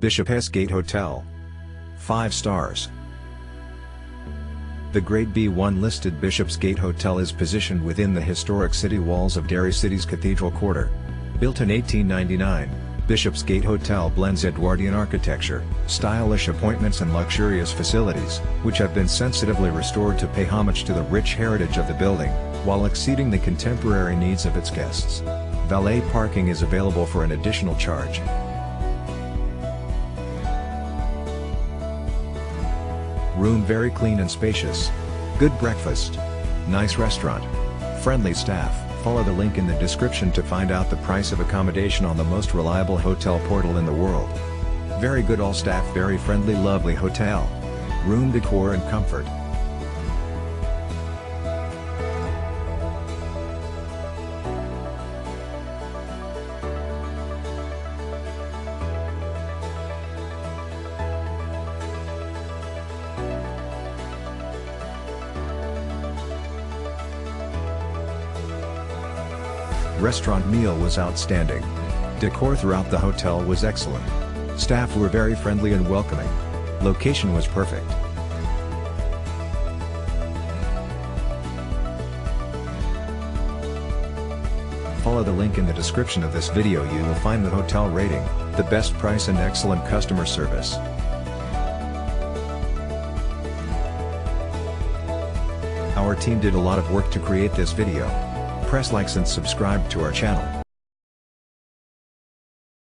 Bishopsgate Hotel. 5 stars. The Grade B1 listed Bishopsgate Hotel is positioned within the historic city walls of Derry City's Cathedral Quarter. Built in 1899, Bishopsgate Hotel blends Edwardian architecture, stylish appointments and luxurious facilities, which have been sensitively restored to pay homage to the rich heritage of the building, while exceeding the contemporary needs of its guests. Valet parking is available for an additional charge. Room very clean and spacious. Good breakfast. Nice restaurant. Friendly staff. Follow the link in the description to find out the price of accommodation on the most reliable hotel portal in the world. Very good all staff, very friendly, lovely hotel. Room decor and comfort. Restaurant meal was outstanding. Decor throughout the hotel was excellent. Staff were very friendly and welcoming. Location was perfect. Follow the link in the description of this video. You will find the hotel rating, the best price and excellent customer service. Our team did a lot of work to create this video. Press likes and subscribe to our channel.